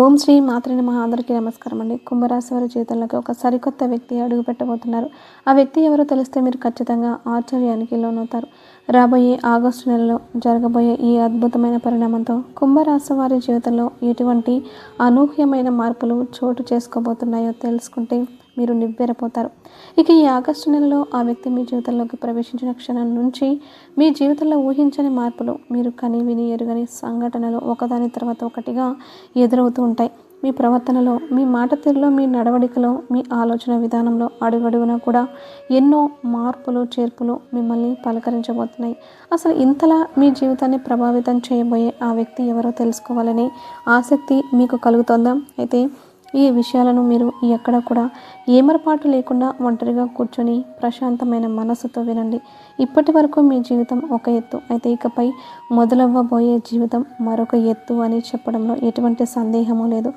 ఓం శ్రీ మాత్రే నమః. అందరికీ నమస్కారం అండి. కుంభరాశి వారి జీవితంలోకి ఒక సరికొత్త వ్యక్తి అడుగు పెట్టబోతున్నారు. ఆ వ్యక్తి ఎవరో తెలిస్తే మీరు ఖచ్చితంగా ఆశ్చర్యానికి లోనవుతారు. రాబోయే ఆగస్టు నెలలో జరగబోయే ఈ అద్భుతమైన పరిణామంతో కుంభరాశి వారి జీవితంలో ఎటువంటి అనూహ్యమైన మార్పులు చోటు చేసుకోబోతున్నాయో తెలుసుకుంటే మీరు నివ్వెరపోతారు. ఇక ఈ ఆగస్టు నెలలో ఆ వ్యక్తి మీ జీవితంలోకి ప్రవేశించిన క్షణం నుంచి మీ జీవితంలో ఊహించని మార్పులు, మీరు కని విని ఎరుగని సంఘటనలు ఒకదాని తర్వాత ఒకటిగా ఎదురవుతూ ఉంటాయి. మీ ప్రవర్తనలో, మీ మాట తీరులో, మీ నడవడికలో, మీ ఆలోచన విధానంలో అడుగడుగునా కూడా ఎన్నో మార్పులు చేర్పులు మిమ్మల్ని పలకరించబోతున్నాయి. అసలు ఇంతలా మీ జీవితాన్ని ప్రభావితం చేయబోయే ఆ వ్యక్తి ఎవరో తెలుసుకోవాలని ఆసక్తి మీకు కలుగుతుందా? అయితే ఈ విషయాలను మీరు ఎక్కడ కూడా ఏమరపాటు లేకుండా ఒంటరిగా కూర్చొని ప్రశాంతమైన మనసుతో వినండి. ఇప్పటి వరకు మీ జీవితం ఒక ఎత్తు, అయితే ఇకపై మొదలవ్వబోయే జీవితం మరొక ఎత్తు అని చెప్పడంలో ఎటువంటి సందేహము లేదు.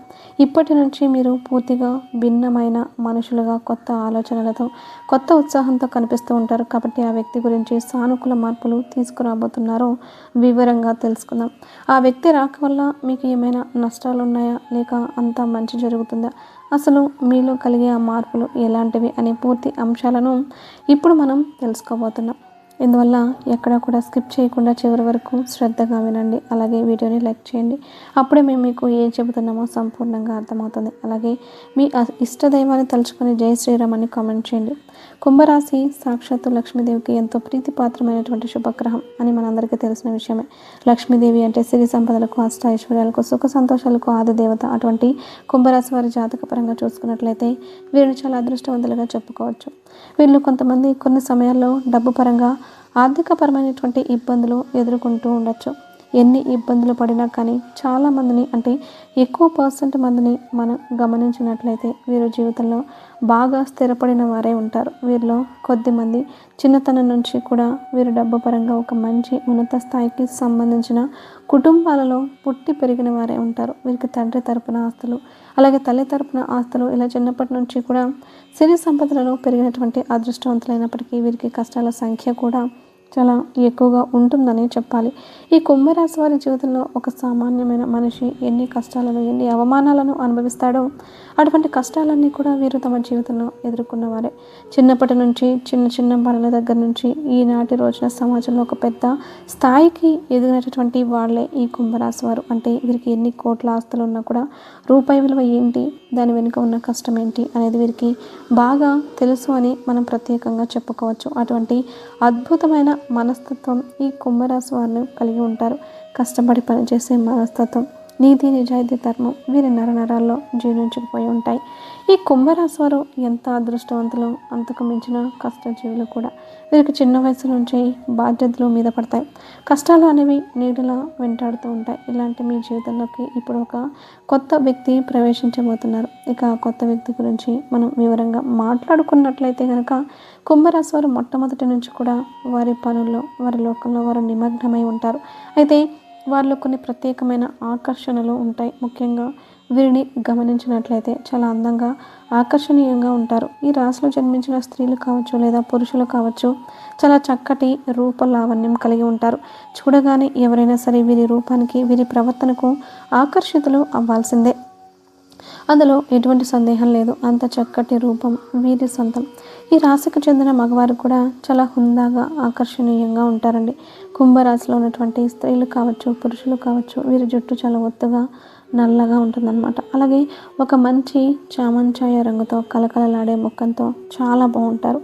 ఇప్పటి నుంచి మీరు పూర్తిగా భిన్నమైన మనుషులుగా కొత్త ఆలోచనలతో, కొత్త ఉత్సాహంతో కనిపిస్తూ ఉంటారు. కాబట్టి ఆ వ్యక్తి గురించి సానుకూల మార్పులు తీసుకురాబోతున్నారో వివరంగా తెలుసుకుందాం. ఆ వ్యక్తి రాక వల్ల మీకు ఏమైనా నష్టాలు ఉన్నాయా, లేక అంతా మంచి జరుగుతుందా, అసలు మీలో కలిగే ఆ మార్పులు ఎలాంటివి అనే పూర్తి అంశాలను ఇప్పుడు మనం తెలుసుకోబోతున్నాం. ఇందువల్ల ఎక్కడ కూడా స్కిప్ చేయకుండా చివరి వరకు శ్రద్ధగా వినండి. అలాగే వీడియోని లైక్ చేయండి. అప్పుడే మేము మీకు ఏం చెబుతున్నామో సంపూర్ణంగా అర్థమవుతుంది. అలాగే మీ ఇష్టదైవాన్ని తలుచుకొని జై శ్రీరామ్ అని కామెంట్ చేయండి. కుంభరాశి సాక్షాత్తు లక్ష్మీదేవికి ఎంతో ప్రీతిపాత్రమైనటువంటి శుభగ్రహం అని మనందరికీ తెలిసిన విషయమే. లక్ష్మీదేవి అంటే సిరి సంపదలకు, అష్ట ఐశ్వర్యాలకు, సుఖ సంతోషాలకు ఆది దేవత. అటువంటి కుంభరాశి వారి జాతక పరంగా చూసుకున్నట్లయితే వీరిని చాలా అదృష్టవంతులుగా చెప్పుకోవచ్చు. వీళ్ళు కొంతమంది కొన్ని సమయాల్లో డబ్బు పరంగా ఆర్థికపరమైనటువంటి ఇబ్బందులు ఎదుర్కొంటూ ఉండొచ్చు. ఎన్ని ఇబ్బందులు పడినా కానీ చాలామందిని, అంటే ఎక్కువ పర్సెంట్ మందిని మనం గమనించినట్లయితే వీరు జీవితంలో బాగా స్థిరపడిన వారే ఉంటారు. వీరిలో కొద్దిమంది చిన్నతనం నుంచి కూడా వీరు డబ్బు పరంగా ఒక మంచి ఉన్నత స్థాయికి సంబంధించిన కుటుంబాలలో పుట్టి పెరిగిన వారే ఉంటారు. వీరికి తండ్రి తరపున ఆస్తులు, అలాగే తల్లి తరపున ఆస్తులు, ఇలా చిన్నప్పటి నుంచి కూడా సిరి సంపదలలో పెరిగినటువంటి అదృష్టవంతులైనప్పటికీ వీరికి కష్టాల సంఖ్య కూడా చాలా ఎక్కువగా ఉంటుందని చెప్పాలి. ఈ కుంభరాశి వారి జీవితంలో ఒక సామాన్యమైన మనిషి ఎన్ని కష్టాలను, ఎన్ని అవమానాలను అనుభవిస్తాడో అటువంటి కష్టాలన్నీ కూడా వీరు తమ జీవితంలో ఎదుర్కొన్నవారే. చిన్నప్పటి నుంచి చిన్న చిన్న పనుల దగ్గర నుంచి ఈనాటి రోజున సమాజంలో ఒక పెద్ద స్థాయికి ఎదిగినటువంటి వాళ్ళే ఈ కుంభరాశి వారు. అంటే వీరికి ఎన్ని కోట్ల ఆస్తులు ఉన్నా కూడా రూపాయి విలువ ఏంటి, దాని వెనుక ఉన్న కష్టం ఏంటి అనేది వీరికి బాగా తెలుసు అని మనం ప్రత్యేకంగా చెప్పుకోవచ్చు. అటువంటి అద్భుతమైన మనస్తత్వం ఈ కుంభరాశి వారిని కలిగి ఉంటారు. కష్టపడి పనిచేసే మనస్తత్వం, నీతి నిజాయితీ, ధర్మం వీరి నరనరాల్లో జీర్ణించుకుపోయి ఉంటాయి. ఈ కుంభరాశి వారు ఎంత అదృష్టవంతులు, అంతకు మించిన కష్టజీవులు కూడా. వీరికి చిన్న వయసు నుంచి బాధ్యతలు మీద పడతాయి. కష్టాలు అనేవి నీడలా వెంటాడుతూ ఉంటాయి. ఇలాంటి మీ జీవితంలోకి ఇప్పుడు ఒక కొత్త వ్యక్తి ప్రవేశించబోతున్నారు. ఇక ఆ కొత్త వ్యక్తి గురించి మనం వివరంగా మాట్లాడుకున్నట్లయితే కనుక కుంభరాశి వారు మొట్టమొదటి నుంచి కూడా వారి పనుల్లో, వారి లోకంలో వారు నిమగ్నమై ఉంటారు. అయితే వారిలో కొన్ని ప్రత్యేకమైన ఆకర్షణలు ఉంటాయి. ముఖ్యంగా వీరిని గమనించినట్లయితే చాలా అందంగా, ఆకర్షణీయంగా ఉంటారు. ఈ రాశిలో జన్మించిన స్త్రీలు కావచ్చు లేదా పురుషులు కావచ్చు, చాలా చక్కటి రూప లావణ్యం కలిగి ఉంటారు. చూడగానే ఎవరైనా సరే వీరి రూపానికి, వీరి ప్రవర్తనకు ఆకర్షితులు అవ్వాల్సిందే. అందులో ఎటువంటి సందేహం లేదు. అంత చక్కటి రూపం వీరి సొంతం. ఈ రాశికి చెందిన మగవారు కూడా చాలా హుందాగా, ఆకర్షణీయంగా ఉంటారండి. కుంభరాశిలో ఉన్నటువంటి స్త్రీలు కావచ్చు, పురుషులు కావచ్చు, వీరి జుట్టు చాలా ఒత్తుగా, నల్లగా ఉంటుందన్నమాట. అలాగే ఒక మంచి చామంచాయ రంగుతో, కలకలలాడే ముఖంతో చాలా బాగుంటారు.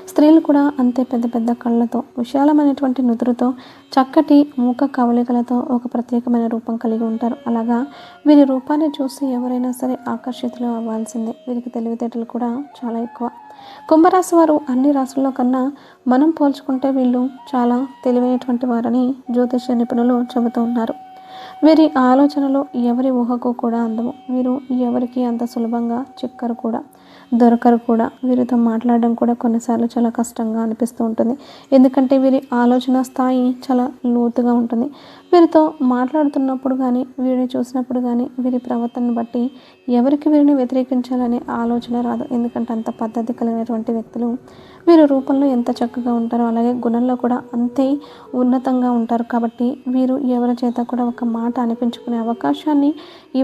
స్త్రీలు కూడా అంతే పెద్ద పెద్ద కళ్ళతో, విశాలమైనటువంటి నుదురుతో, చక్కటి మూక కవలికలతో ఒక ప్రత్యేకమైన రూపం కలిగి ఉంటారు. అలాగా వీరి రూపాన్ని చూసి ఎవరైనా సరే ఆకర్షితులు అవ్వాల్సిందే. వీరికి తెలివితేటలు కూడా చాలా ఎక్కువ. కుంభరాశి వారు అన్ని రాశుల్లో కన్నా మనం పోల్చుకుంటే వీళ్ళు చాలా తెలివైనటువంటి వారని జ్యోతిష నిపుణులు చెబుతూ ఉన్నారు. వీరి ఆలోచనలు ఎవరి ఊహకు కూడా అందవు. వీరు ఎవరికి అంత సులభంగా చిక్కరు కూడా, దొరకరు కూడా. వీరితో మాట్లాడడం కూడా కొన్నిసార్లు చాలా కష్టంగా అనిపిస్తూ ఉంటుంది. ఎందుకంటే వీరి ఆలోచన స్థాయి చాలా లోతుగా ఉంటుంది. వీరితో మాట్లాడుతున్నప్పుడు కానీ, వీరిని చూసినప్పుడు కానీ, వీరి ప్రవర్తనను బట్టి ఎవరికి వీరిని వ్యతిరేకించాలనే ఆలోచన రాదు. ఎందుకంటే అంత పద్ధతి కలిగినటువంటి వ్యక్తులు వీరు రూపంలో ఎంత చక్కగా ఉంటారో అలాగే గుణంలో కూడా అంతే ఉన్నతంగా ఉంటారు. కాబట్టి వీరు ఎవరి చేత కూడా ఒక మాట అనిపించుకునే అవకాశాన్ని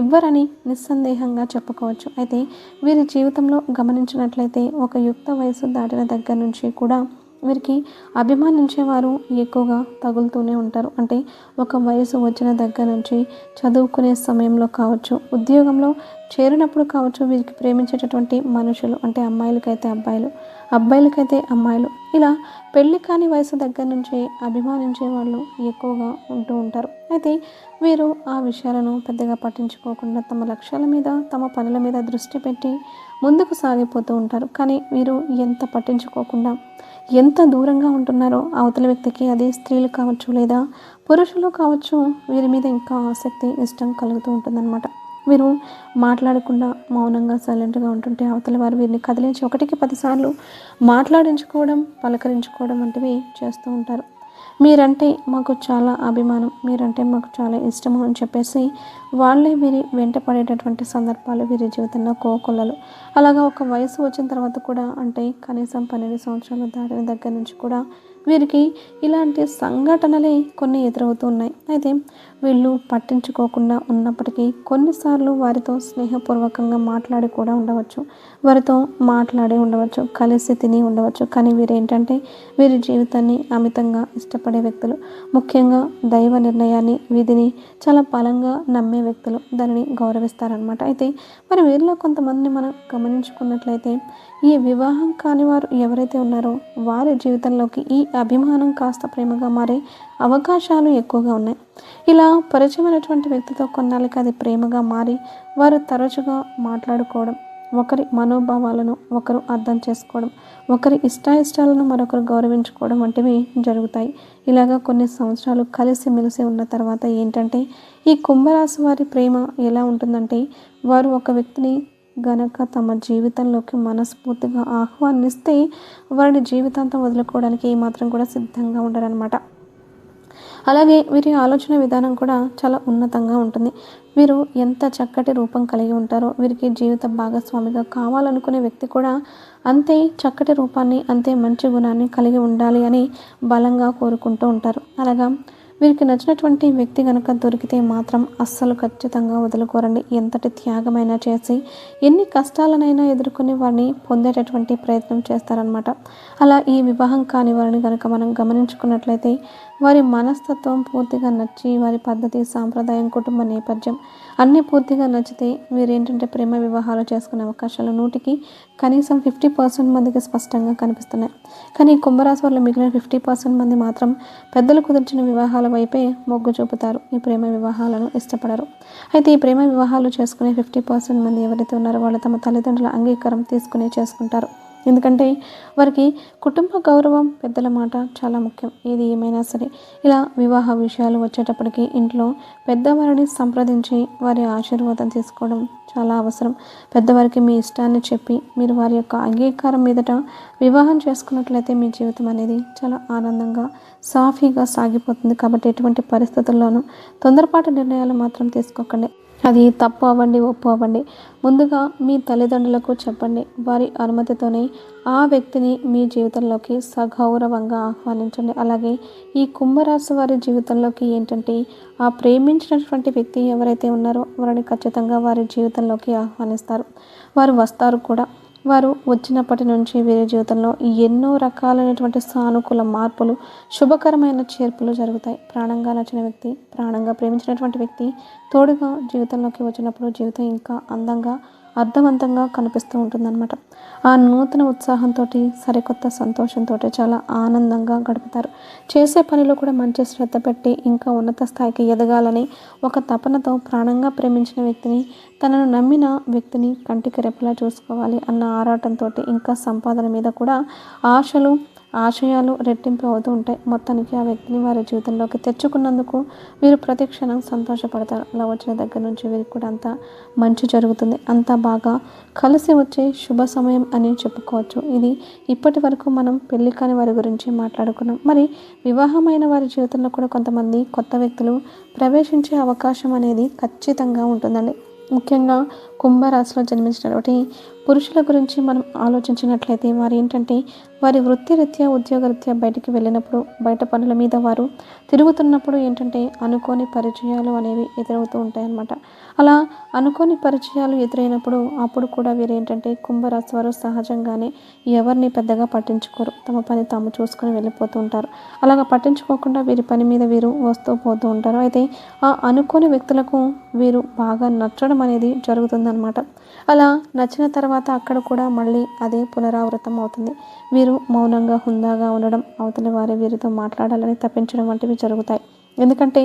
ఇవ్వరని నిస్సందేహంగా చెప్పుకోవచ్చు. అయితే వీరి జీవితంలో గమనించినట్లయితే ఒక యుక్త వయసు దాటిన దగ్గర నుంచి కూడా వీరికి అభిమానించేవారు ఎక్కువగా తగులుతూనే ఉంటారు. అంటే ఒక వయసు వచ్చిన దగ్గర నుంచి చదువుకునే సమయంలో కావచ్చు, ఉద్యోగంలో చేరినప్పుడు కావచ్చు, వీరికి ప్రేమించేటటువంటి మనుషులు అంటే అమ్మాయిలకైతే అబ్బాయిలు, అబ్బాయిలకైతే అమ్మాయిలు, ఇలా పెళ్లి కాని వయసు దగ్గర నుంచి అభిమానించే వాళ్ళు ఎక్కువగా ఉంటూ ఉంటారు. అయితే వీరు ఆ విషయాలను పెద్దగా పట్టించుకోకుండా తమ లక్ష్యాల మీద, తమ పనుల మీద దృష్టి పెట్టి ముందుకు సాగిపోతూ ఉంటారు. కానీ వీరు ఎంత పట్టించుకోకుండా ఎంత దూరంగా ఉంటున్నారో అవతల వ్యక్తికి, అది స్త్రీలు కావచ్చు లేదా పురుషులు కావచ్చు, వీరి మీద ఇంకా ఆసక్తి, ఇష్టం కలుగుతూ ఉంటుందన్నమాట. వీరు మాట్లాడకుండా మౌనంగా సైలెంట్గా ఉంటుంటే అవతల వారు వీరిని కదిలించి 1కి 10 సార్లు మాట్లాడించుకోవడం, పలకరించుకోవడం వంటివి చేస్తూ ఉంటారు. మీరంటే మాకు చాలా అభిమానం, మీరంటే మాకు చాలా ఇష్టము అని చెప్పేసి వాళ్ళే వీరి వెంట పడేటటువంటి సందర్భాలు వీరి జీవితంలో కోకొల్లలు. అలాగా ఒక వయసు వచ్చిన తర్వాత కూడా అంటే కనీసం 12 సంవత్సరాలు దాటిన దగ్గర నుంచి కూడా వీరికి ఇలాంటి సంఘటనలే కొన్ని ఎదురవుతూ ఉన్నాయి. అయితే వీళ్ళు పట్టించుకోకుండా ఉన్నప్పటికీ కొన్నిసార్లు వారితో స్నేహపూర్వకంగా మాట్లాడి కూడా ఉండవచ్చు, వారితో మాట్లాడి ఉండవచ్చు, కలిసి తిని ఉండవచ్చు. కానీ వీరేంటంటే వీరి జీవితాన్ని అమితంగా ఇష్టపడే వ్యక్తులు, ముఖ్యంగా దైవ నిర్ణయాన్ని, విధిని చాలా బలంగా నమ్మే వ్యక్తులు, దానిని గౌరవిస్తారనమాట. అయితే మరి వీరిలో కొంతమందిని మనం గమనించుకున్నట్లయితే ఈ వివాహం కాని వారు ఎవరైతే ఉన్నారో వారి జీవితంలోకి ఈ అభిమానం కాస్త ప్రేమగా మారే అవకాశాలు ఎక్కువగా ఉన్నాయి. ఇలా పరిచయమైనటువంటి వ్యక్తితో కొన్నాళ్ళకి అది ప్రేమగా మారి వారు తరచుగా మాట్లాడుకోవడం, ఒకరి మనోభావాలను ఒకరు అర్థం చేసుకోవడం, ఒకరి ఇష్టాయిష్టాలను మరొకరు గౌరవించుకోవడం వంటివి జరుగుతాయి. ఇలాగా కొన్ని సంవత్సరాలు కలిసి మెలిసి ఉన్న తర్వాత ఏంటంటే ఈ కుంభరాశి వారి ప్రేమ ఎలా ఉంటుందంటే వారు ఒక వ్యక్తిని గనక తమ జీవితంలోకి మనస్ఫూర్తిగా ఆహ్వానిస్తే వారిని జీవితాంతం వదులుకోవడానికి ఏమాత్రం కూడా సిద్ధంగా ఉండరనమాట. అలాగే వీరి ఆలోచన విధానం కూడా చాలా ఉన్నతంగా ఉంటుంది. వీరు ఎంత చక్కటి రూపం కలిగి ఉంటారో వీరికి జీవిత భాగస్వామిగా కావాలనుకునే వ్యక్తి కూడా అంతే చక్కటి రూపాన్ని, అంతే మంచి గుణాన్ని కలిగి ఉండాలి అని బలంగా కోరుకుంటూ ఉంటారు. అలాగా వీరికి నచ్చినటువంటి వ్యక్తి కనుక దొరికితే మాత్రం అస్సలు ఖచ్చితంగా వదులుకోరండి. ఎంతటి త్యాగమైనా చేసి ఎన్ని కష్టాలనైనా ఎదుర్కొని వారిని పొందేటటువంటి ప్రయత్నం చేస్తారనమాట. అలా ఈ వివాహం కాని వారిని కనుక మనం గమనించుకున్నట్లయితే వారి మనస్తత్వం పూర్తిగా నచ్చి, వారి పద్ధతి, సాంప్రదాయం, కుటుంబ నేపథ్యం అన్నీ పూర్తిగా నచ్చితే వీరేంటంటే ప్రేమ వివాహాలు చేసుకునే అవకాశాలు 100కి కనీసం 50% మందికి స్పష్టంగా కనిపిస్తున్నాయి. కానీ కుంభరాశి వారిలో మిగిలిన 50% మంది మాత్రం పెద్దలు కుదిర్చిన వివాహాల వైపే మొగ్గు చూపుతారు. ఈ ప్రేమ వివాహాలను ఇష్టపడరు. అయితే ఈ ప్రేమ వివాహాలు చేసుకునే 50% మంది ఎవరైతే ఉన్నారో వాళ్ళు తమ తల్లిదండ్రుల అంగీకారం తీసుకునే చేసుకుంటారు. ఎందుకంటే వారికి కుటుంబ గౌరవం, పెద్దల మాట చాలా ముఖ్యం. ఏది ఏమైనా సరే ఇలా వివాహ విషయాలు వచ్చేటప్పటికి ఇంట్లో పెద్దవారిని సంప్రదించి వారి ఆశీర్వాదం తీసుకోవడం చాలా అవసరం. పెద్దవారికి మీ ఇష్టాన్ని చెప్పి మీరు వారి యొక్క అంగీకారం మీదట వివాహం చేసుకున్నట్లయితే మీ జీవితం అనేది చాలా ఆనందంగా, సాఫీగా సాగిపోతుంది. కాబట్టి ఎటువంటి పరిస్థితుల్లోనూ తొందరపాటు నిర్ణయాలు మాత్రం తీసుకోకండి. అది తప్పు అవ్వండి, ఒప్పు అవ్వండి, ముందుగా మీ తల్లిదండ్రులకు చెప్పండి. వారి అనుమతితోనే ఆ వ్యక్తిని మీ జీవితంలోకి సగౌరవంగా ఆహ్వానించండి. అలాగే ఈ కుంభరాశి వారి జీవితంలోకి ఏంటంటే ఆ ప్రేమించినటువంటి వ్యక్తి ఎవరైతే ఉన్నారో వారిని ఖచ్చితంగా వారి జీవితంలోకి ఆహ్వానిస్తారు. వారు వస్తారు కూడా. వారు వచ్చినప్పటి నుంచి వీరి జీవితంలో ఎన్నో రకాలైనటువంటి సానుకూల మార్పులు, శుభకరమైన చేర్పులు జరుగుతాయి. ప్రాణంగా నచ్చిన వ్యక్తి, ప్రాణంగా ప్రేమించినటువంటి వ్యక్తి తోడుగా జీవితంలోకి వచ్చినప్పుడు జీవితం ఇంకా అందంగా, అర్థవంతంగా కనిపిస్తూ ఉంటుందన్నమాట. ఆ నూతన ఉత్సాహంతో, సరికొత్త సంతోషంతో చాలా ఆనందంగా గడుపుతారు. చేసే పనిలో కూడా మంచి శ్రద్ధ పెట్టి ఇంకా ఉన్నత స్థాయికి ఎదగాలని ఒక తపనతో ప్రాణంగా ప్రేమించిన వ్యక్తిని, తనను నమ్మిన వ్యక్తిని కంటికి రెప్పలా చూసుకోవాలి అన్న ఆరాటంతో, ఇంకా సంపాదన మీద కూడా ఆశలు, ఆశయాలు రెట్టింపు అవుతూ ఉంటాయి. మొత్తానికి ఆ వ్యక్తిని వారి జీవితంలోకి తెచ్చుకున్నందుకు వీరు ప్రతి క్షణం సంతోషపడతారు. అలా వచ్చిన దగ్గర నుంచి వీరికి కూడా అంతా మంచి జరుగుతుంది. అంతా బాగా కలిసి వచ్చే శుభ సమయం అని చెప్పుకోవచ్చు. ఇది ఇప్పటి వరకు మనం పెళ్లి కాని వారి గురించి మాట్లాడుకున్నాం. మరి వివాహమైన వారి జీవితంలో కూడా కొంతమంది కొత్త వ్యక్తులు ప్రవేశించే అవకాశం అనేది ఖచ్చితంగా ఉంటుందండి. ముఖ్యంగా కుంభరాశిలో జన్మించినటువంటి పురుషుల గురించి మనం ఆలోచించినట్లయితే వారు ఏంటంటే వారి వృత్తిరీత్యా ఉద్యోగరీత్యా బయటికి వెళ్ళినప్పుడు బయట పనుల మీద వారు తిరుగుతున్నప్పుడు ఏంటంటే అనుకోని పరిచయాలు అనేవి ఎదురవుతూ ఉంటాయన్నమాట. అలా అనుకోని పరిచయాలు ఎదురైనప్పుడు అప్పుడు కూడా వీరు ఏంటంటే కుంభరాశి వారు సహజంగానే ఎవరిని పెద్దగా పట్టించుకోరు. తమ పని తాము చూసుకొని వెళ్ళిపోతూ ఉంటారు. అలాగా పట్టించుకోకుండా వీరి పని మీద వీరు వస్తూ పోతూ ఉంటారు. అయితే ఆ అనుకోని వ్యక్తులకు వీరు బాగా నచ్చడం అనేది జరుగుతుందన్నమాట. అలా నచ్చిన తర్వాత అక్కడ కూడా మళ్ళీ అదే పునరావృతం అవుతుంది. వీరు మౌనంగా హుందాగా ఉండడం, అవతలి వారి వీరితో మాట్లాడాలని తప్పించడం వంటివి జరుగుతాయి. ఎందుకంటే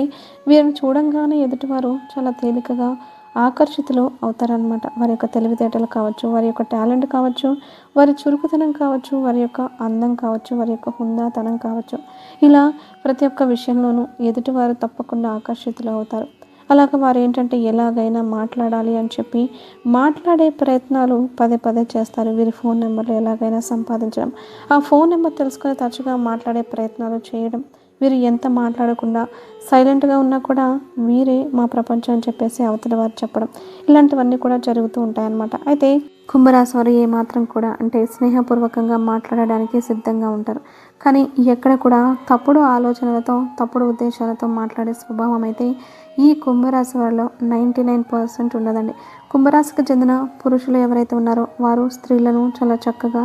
వీరిని చూడంగానే ఎదుటివారు చాలా తేలికగా ఆకర్షితులు అవుతారనమాట. వారి యొక్క తెలివితేటలు కావచ్చు, వారి యొక్క టాలెంట్ కావచ్చు, వారి చురుకుతనం కావచ్చు, వారి యొక్క అందం కావచ్చు, వారి యొక్క హుందాతనం కావచ్చు, ఇలా ప్రతి ఒక్క విషయంలోనూ ఎదుటివారు తప్పకుండా ఆకర్షితులు అవుతారు. అలాగ వారు ఏంటంటే ఎలాగైనా మాట్లాడాలి అని చెప్పి మాట్లాడే ప్రయత్నాలు పదే పదే చేస్తారు. వీరి ఫోన్ నెంబర్లు ఎలాగైనా సంపాదించడం, ఆ ఫోన్ నెంబర్ తెలుసుకొని తరచుగా మాట్లాడే ప్రయత్నాలు చేయడం, వీరు ఎంత మాట్లాడకుండా సైలెంట్గా ఉన్నా కూడా వీరే మా ప్రపంచం అని చెప్పేసి అవతల వారు చెప్పడం, ఇలాంటివన్నీ కూడా జరుగుతూ ఉంటాయన్నమాట. అయితే కుంభరాశి వారు ఏమాత్రం కూడా అంటే స్నేహపూర్వకంగా మాట్లాడడానికి సిద్ధంగా ఉంటారు. కానీ ఎక్కడ కూడా తప్పుడు ఆలోచనలతో తప్పుడు ఉద్దేశాలతో మాట్లాడే స్వభావం అయితే ఈ కుంభరాశి వారిలో 99% ఉండదండి. కుంభరాశికి చెందిన పురుషులు ఎవరైతే ఉన్నారో వారు స్త్రీలను చాలా చక్కగా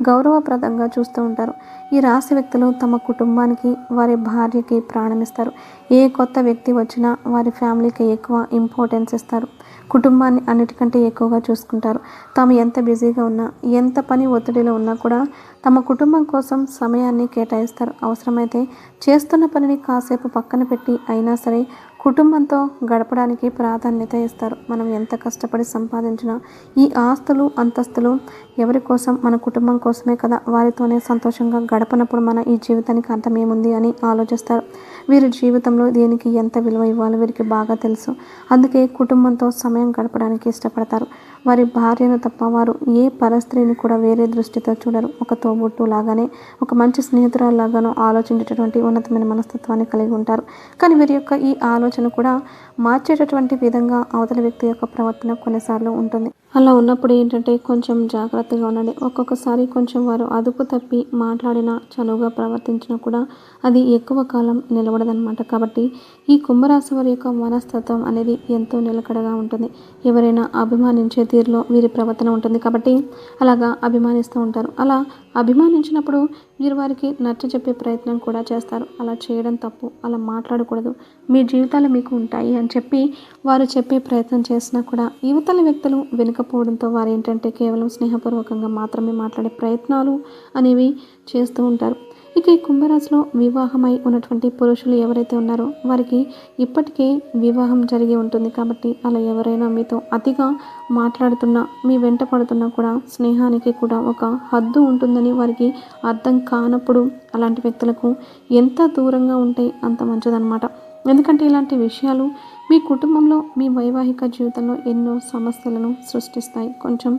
గౌరవప్రదంగా చూస్తూ ఉంటారు. ఈ రాశి వ్యక్తులు తమ కుటుంబానికి వారి భార్యకి ప్రాణమిస్తారు. ఏ కొత్త వ్యక్తి వచ్చినా వారి ఫ్యామిలీకి ఎక్కువ ఇంపార్టెన్స్ ఇస్తారు. కుటుంబాన్ని అన్నిటికంటే ఎక్కువగా చూసుకుంటారు. తాము ఎంత బిజీగా ఉన్నా, ఎంత పని ఒత్తిడిలో ఉన్నా కూడా తమ కుటుంబం కోసం సమయాన్ని కేటాయిస్తారు. అవసరమైతే చేస్తున్న పనిని కాసేపు పక్కన పెట్టి అయినా సరే కుటుంబంతో గడపడానికి ప్రాధాన్యత ఇస్తారు. మనం ఎంత కష్టపడి సంపాదించినా ఈ ఆస్తులు అంతస్తులు ఎవరి కోసం? మన కుటుంబం కోసమే కదా. వారితోనే సంతోషంగా గడపనప్పుడు మన ఈ జీవితానికి అర్థం ఏముంది అని ఆలోచిస్తారు. వీరి జీవితంలో దేనికి ఎంత విలువ ఇవ్వాలో వీరికి బాగా తెలుసు. అందుకే కుటుంబంతో సమయం గడపడానికి ఇష్టపడతారు. వారి భార్యను తప్ప వారు ఏ పరస్త్రీని కూడా వేరే దృష్టితో చూడరు. ఒక తోబుట్టు లాగానే, ఒక మంచి స్నేహితురాలు లాగానో ఆలోచించేటటువంటి ఉన్నతమైన మనస్తత్వాన్ని కలిగి ఉంటారు. కానీ వీరి యొక్క ఈ ఆలోచన కూడా మార్చేటటువంటి విధంగా అవతల వ్యక్తి యొక్క ప్రవర్తన కొన్నిసార్లు ఉంటుంది. అలా ఉన్నప్పుడు ఏంటంటే కొంచెం జాగ్రత్తగా ఉండండి. ఒక్కొక్కసారి కొంచెం వారు అదుపు తప్పి మాట్లాడినా, చనువుగా ప్రవర్తించినా కూడా అది ఎక్కువ కాలం నిలబడదనమాట. కాబట్టి ఈ కుంభరాశి వారి యొక్క మనస్తత్వం అనేది ఎంతో నిలకడగా ఉంటుంది. ఎవరైనా అభిమానించే తీరులో వీరి ప్రవర్తన ఉంటుంది. కాబట్టి అలాగా అభిమానిస్తూ ఉంటారు. అలా అభిమానించినప్పుడు వీరు వారికి నచ్చ చెప్పే ప్రయత్నం కూడా చేస్తారు. అలా చేయడం తప్పు, అలా మాట్లాడకూడదు, మీ జీవితాలు మీకు ఉంటాయి అని చెప్పి వారు చెప్పే ప్రయత్నం చేసినా కూడా యువతల వ్యక్తులు వెనుకపోవడంతో వారు ఏంటంటే కేవలం స్నేహపూర్వకంగా మాత్రమే మాట్లాడే ప్రయత్నాలు అనేవి చేస్తూ ఉంటారు. ఇక ఈ కుంభరాశిలో వివాహమై ఉన్నటువంటి పురుషులు ఎవరైతే ఉన్నారో వారికి ఇప్పటికే వివాహం జరిగి ఉంటుంది. కాబట్టి అలా ఎవరైనా మీతో అతిగా మాట్లాడుతున్నా, మీ వెంట పడుతున్నా కూడా స్నేహానికి కూడా ఒక హద్దు ఉంటుందని వారికి అర్థం కానప్పుడు అలాంటి వ్యక్తులకు ఎంత దూరంగా ఉంటే అంత మంచిదన్నమాట. ఎందుకంటే ఇలాంటి విషయాలు మీ కుటుంబంలో, మీ వైవాహిక జీవితంలో ఎన్నో సమస్యలను సృష్టిస్తాయి. కొంచెం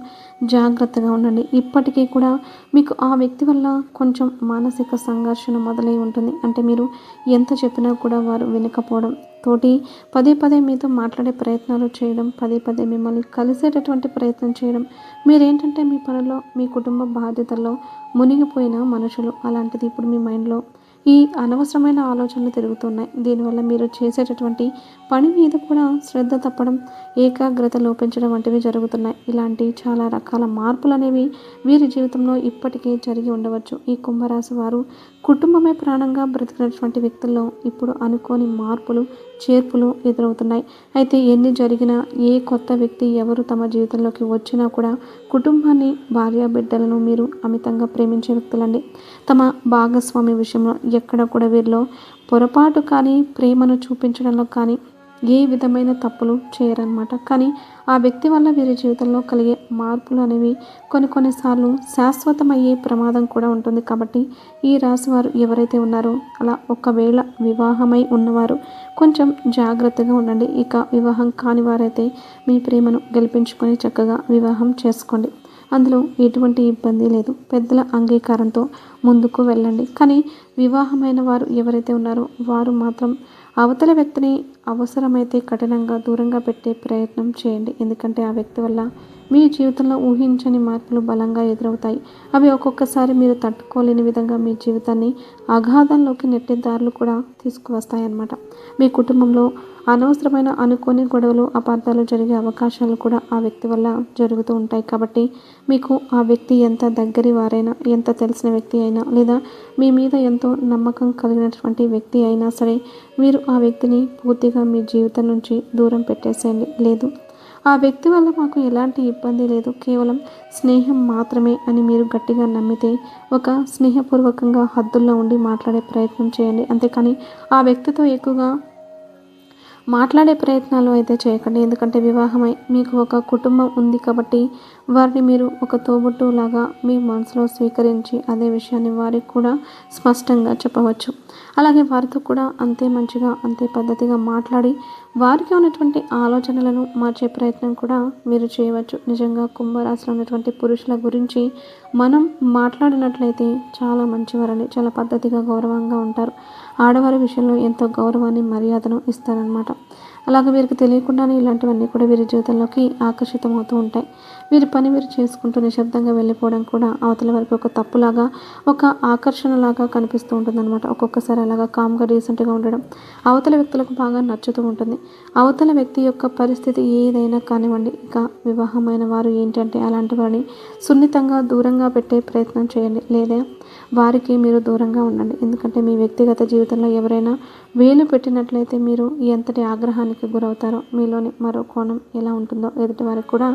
జాగ్రత్తగా ఉండండి. ఇప్పటికీ కూడా మీకు ఆ వ్యక్తి వల్ల కొంచెం మానసిక సంఘర్షణ మొదలై ఉంటుంది. అంటే మీరు ఎంత చెప్పినా కూడా వారు వినకపోవడం, తోటి పదే పదే మీతో మాట్లాడే ప్రయత్నాలు చేయడం, పదే పదే మిమ్మల్ని కలిసేటటువంటి ప్రయత్నం చేయడం, మీరేంటంటే మీ పనుల్లో, మీ కుటుంబ బాధ్యతల్లో మునిగిపోయిన మనుషులు. అలాంటిది ఇప్పుడు మీ మైండ్లో ఈ అనవసరమైన ఆలోచనలు తిరుగుతున్నాయి. దీనివల్ల మీరు చేసేటటువంటి పని మీద కూడా శ్రద్ధ తప్పడం, ఏకాగ్రత లోపించడం వంటివి జరుగుతున్నాయి. ఇలాంటి చాలా రకాల మార్పులు అనేవి వీరి జీవితంలో ఇప్పటికే జరిగి ఉండవచ్చు. ఈ కుంభరాశి వారు కుటుంబమే ప్రాణంగా బ్రతికినటువంటి వ్యక్తుల్లో ఇప్పుడు అనుకోని మార్పులు, చేర్పులు ఎదురవుతున్నాయి. అయితే ఎన్ని జరిగినా, ఏ కొత్త వ్యక్తి ఎవరు తమ జీవితంలోకి వచ్చినా కూడా కుటుంబాన్ని, భార్య బిడ్డలను మీరు అమితంగా ప్రేమించే వ్యక్తులండి. తమ భాగస్వామి విషయంలో ఎక్కడ కూడా వీరిలో పొరపాటు కానీ, ప్రేమను చూపించడంలో కానీ ఏ విధమైన తప్పులు చేయరన్నమాట. కానీ ఆ వ్యక్తి వల్ల వీరి జీవితంలో కలిగే మార్పులు అనేవి కొన్నిసార్లు శాశ్వతమయ్యే ప్రమాదం కూడా ఉంటుంది. కాబట్టి ఈ రాశి వారు ఎవరైతే ఉన్నారో అలా ఒకవేళ వివాహమై ఉన్నవారు కొంచెం జాగ్రత్తగా ఉండండి. ఇక వివాహం కాని వారైతే మీ ప్రేమను గెలిపించుకొని చక్కగా వివాహం చేసుకోండి. అందులో ఎటువంటి ఇబ్బంది లేదు. పెద్దల అంగీకారంతో ముందుకు వెళ్ళండి. కానీ వివాహమైన వారు ఎవరైతే ఉన్నారో వారు మాత్రం అవతల వ్యక్తిని అవసరమైతే కఠినంగా దూరంగా పెట్టే ప్రయత్నం చేయండి. ఎందుకంటే ఆ వ్యక్తి వల్ల మీ జీవితంలో ఊహించని మార్పులు బలంగా ఎదురవుతాయి. అవి ఒక్కొక్కసారి మీరు తట్టుకోలేని విధంగా మీ జీవితాన్ని అగాధంలోకి నెట్టే దారులు కూడా తీసుకువస్తాయన్నమాట. మీ కుటుంబంలో అనవసరమైన అనుకోని గొడవలు, అపార్థాలు జరిగే అవకాశాలు కూడా ఆ వ్యక్తి వల్ల జరుగుతూ ఉంటాయి. కాబట్టి మీకు ఆ వ్యక్తి ఎంత దగ్గరి వారైనా, ఎంత తెలిసిన వ్యక్తి అయినా, లేదా మీ మీద ఎంతో నమ్మకం కలిగినటువంటి వ్యక్తి అయినా సరే, మీరు ఆ వ్యక్తిని పూర్తిగా మీ జీవితం నుంచి దూరం పెట్టేసేయండి. లేదు, ఆ వ్యక్తి వల్ల మాకు ఎలాంటి ఇబ్బంది లేదు, కేవలం స్నేహం మాత్రమే అని మీరు గట్టిగా నమ్మితే ఒక స్నేహపూర్వకంగా హద్దుల్లో ఉండి మాట్లాడే ప్రయత్నం చేయండి. అంతేకాని ఆ వ్యక్తితో ఎక్కువగా మాట్లాడే ప్రయత్నాలు అయితే చేయకండి. ఎందుకంటే వివాహమై మీకు ఒక కుటుంబం ఉంది కాబట్టి వారిని మీరు ఒక తోబుట్టులాగా మీ మనసులో స్వీకరించి అదే విషయాన్ని వారికి కూడా స్పష్టంగా చెప్పవచ్చు. అలాగే వారితో కూడా అంతే మంచిగా, అంతే పద్ధతిగా మాట్లాడి వారికి ఉన్నటువంటి ఆలోచనలను మార్చే ప్రయత్నం కూడా మీరు చేయవచ్చు. నిజంగా కుంభరాశిలో ఉన్నటువంటి పురుషుల గురించి మనం మాట్లాడినట్లయితే చాలా మంచివారని, చాలా పద్ధతిగా, గౌరవంగా ఉంటారు. ఆడవారి విషయంలో ఎంతో గౌరవాన్ని, మర్యాదను ఇస్తారనమాట. అలాగే వీరికి తెలియకుండానే ఇలాంటివన్నీ కూడా వీరి జీవితంలోకి ఆకర్షితమవుతూ ఉంటాయి. వీరి పని వీరు చేసుకుంటూ నిశ్శబ్దంగా వెళ్ళిపోవడం కూడా అవతల వారికి ఒక తప్పులాగా, ఒక ఆకర్షణలాగా కనిపిస్తూ ఉంటుందన్నమాట. ఒక్కొక్కసారి అలాగా కామ్గా డీసెంట్గా ఉండడం అవతల వ్యక్తులకు బాగా నచ్చుతూ ఉంటుంది. అవతల వ్యక్తి యొక్క పరిస్థితి ఏదైనా కానివ్వండి. ఇక వివాహమైన వారు ఏంటంటే అలాంటి వారిని సున్నితంగా దూరంగా పెట్టే ప్రయత్నం చేయండి, లేదా వారికి మీరు దూరంగా ఉండండి. ఎందుకంటే మీ వ్యక్తిగత జీవితంలో ఎవరైనా వేలు పెట్టినట్లయితే మీరు ఎంతటి ఆగ్రహానికి గురవుతారో, మీలోని మరో కోణం ఎలా ఉంటుందో ఎదుటి వారికి కూడా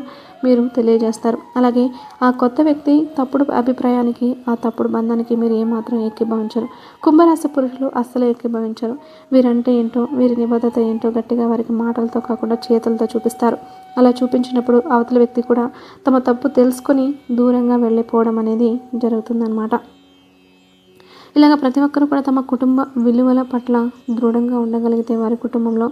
మీరు తెలియజేస్తారు. అలాగే ఆ కొత్త వ్యక్తి తప్పుడు అభిప్రాయానికి, ఆ తప్పుడు బంధానికి మీరు ఏమాత్రం ఏకీభవించరు. కుంభరాశి పురుషులు అస్సలు ఏకీభవించరు. వీరంటే ఏంటో, వీరి నిబద్ధత ఏంటో గట్టిగా వారికి మాటలతో కాకుండా చేతులతో చూపిస్తారు. అలా చూపించినప్పుడు అవతల వ్యక్తి కూడా తమ తప్పు తెలుసుకొని దూరంగా వెళ్ళిపోవడం అనేది జరుగుతుందన్నమాట. ఇలాగ ప్రతి ఒక్కరు కూడా తమ కుటుంబ విలువల పట్ల దృఢంగా ఉండగలిగితే వారి కుటుంబంలో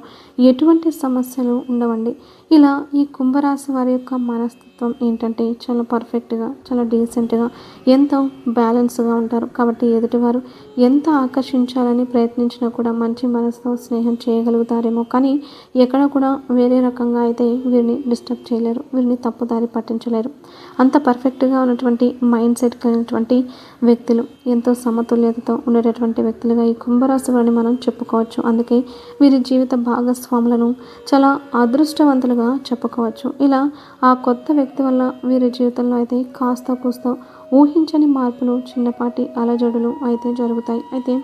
ఎటువంటి సమస్యలు ఉండవండి. ఇలా ఈ కుంభరాశి వారి యొక్క మనస్తత్వం ఏంటంటే చాలా పర్ఫెక్ట్గా, చాలా డీసెంట్గా, ఎంతో బ్యాలెన్స్గా ఉంటారు. కాబట్టి ఎదుటివారు ఎంత ఆకర్షించాలని ప్రయత్నించినా కూడా మంచి మనసుతో స్నేహం చేయగలుగుతారేమో, కానీ ఎక్కడ కూడా వేరే రకంగా అయితే వీరిని డిస్టర్బ్ చేయలేరు, వీరిని తప్పుదారి పట్టించలేరు. అంత పర్ఫెక్ట్గా ఉన్నటువంటి మైండ్ సెట్ కలిగినటువంటి వ్యక్తులు, ఎంతో సమతుల్యతతో ఉండేటటువంటి వ్యక్తులుగా ఈ కుంభరాశి వారిని మనం చెప్పుకోవచ్చు. అందుకే వీరి జీవిత భాగస్వాములను చాలా అదృష్టవంతులుగా చెప్పుకోవచ్చు. ఇలా ఆ కొత్త వ్యక్తి వల్ల వీరి జీవితంలో అయితే కాస్త కూస్తో ఊహించని మార్పులు, చిన్నపాటి అలజడులు అయితే జరుగుతాయి. అయితే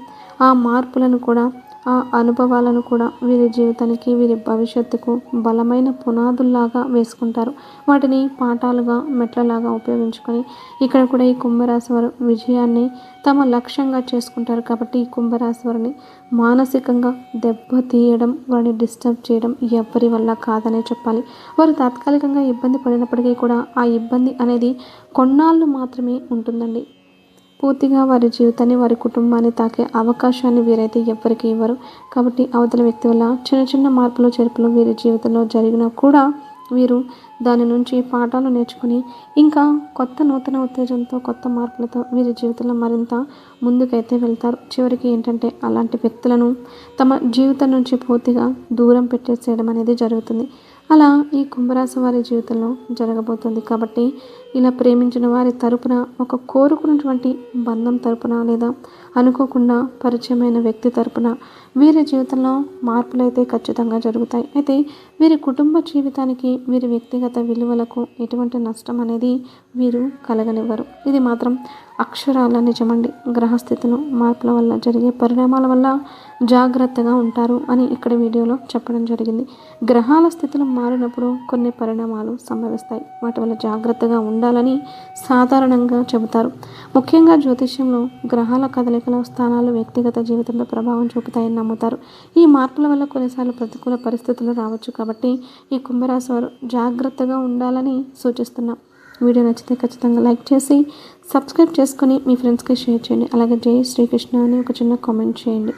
ఆ మార్పులను కూడా, ఆ అనుభవాలను కూడా వీరి జీవితానికి, వీరి భవిష్యత్తుకు బలమైన పునాదుల్లాగా వేసుకుంటారు. వాటిని పాఠాలుగా, మెట్లలాగా ఉపయోగించుకొని ఇక్కడ కూడా ఈ కుంభరాశి వారు విజయాన్ని తమ లక్ష్యంగా చేసుకుంటారు. కాబట్టి ఈ కుంభరాశి వారిని మానసికంగా దెబ్బతీయడం, వారిని డిస్టర్బ్ చేయడం ఎవరి వల్ల కాదనే చెప్పాలి. వారు తాత్కాలికంగా ఇబ్బంది పడినప్పటికీ కూడా ఆ ఇబ్బంది అనేది కొన్నాళ్ళు మాత్రమే ఉంటుందండి. పూర్తిగా వారి జీవితాన్ని, వారి కుటుంబాన్ని తాకే అవకాశాన్ని వీరైతే ఎవ్వరికి ఇవ్వరు. కాబట్టి అవతల వ్యక్తి వల్ల చిన్న చిన్న మార్పులు, చేర్పులు వీరి జీవితంలో జరిగినా కూడా వీరు దాని నుంచి పాఠాలు నేర్చుకుని ఇంకా కొత్త నూతన ఉత్తేజంతో, కొత్త మార్పులతో వీరి జీవితంలో మరింత ముందుకైతే వెళ్తారు. చివరికి ఏంటంటే అలాంటి వ్యక్తులను తమ జీవితం నుంచి పూర్తిగా దూరం పెట్టేసేయడం అనేది జరుగుతుంది. అలా ఈ కుంభరాశి వారి జీవితంలో జరగబోతుంది. కాబట్టి ఇలా ప్రేమించిన వారి తరపున, ఒక కోరుకున్నటువంటి బంధం తరపున, లేదా అనుకోకుండా పరిచయమైన వ్యక్తి తరపున వీరి జీవితంలో మార్పులు అయితే ఖచ్చితంగా జరుగుతాయి. అయితే వీరి కుటుంబ జీవితానికి, వీరి వ్యక్తిగత విలువలకు ఎటువంటి నష్టం అనేది వీరు కలగనివ్వరు. ఇది మాత్రం అక్షరాల నిజమండి. గ్రహస్థితులు మార్పుల వల్ల జరిగే పరిణామాల వల్ల జాగ్రత్తగా ఉంటారు అని ఇక్కడ వీడియోలో చెప్పడం జరిగింది. గ్రహాల స్థితులు మారినప్పుడు కొన్ని పరిణామాలు సంభవిస్తాయి. వాటి వల్ల జాగ్రత్తగా ఉండాలి. ఉండాలని సాధారణంగా చెబుతారు. ముఖ్యంగా జ్యోతిష్యంలో గ్రహాల కదలికల స్థానాలు వ్యక్తిగత జీవితంపై ప్రభావం చూపుతాయని నమ్ముతారు. ఈ మార్పుల వల్ల కొన్నిసార్లు ప్రతికూల పరిస్థితులు రావచ్చు. కాబట్టి ఈ కుంభరాశి వారు జాగ్రత్తగా ఉండాలని సూచిస్తున్నాం. వీడియో నచ్చితే ఖచ్చితంగా లైక్ చేసి సబ్స్క్రైబ్ చేసుకొని మీ ఫ్రెండ్స్కి షేర్ చేయండి. అలాగే జై శ్రీకృష్ణ అని ఒక చిన్న కామెంట్ చేయండి.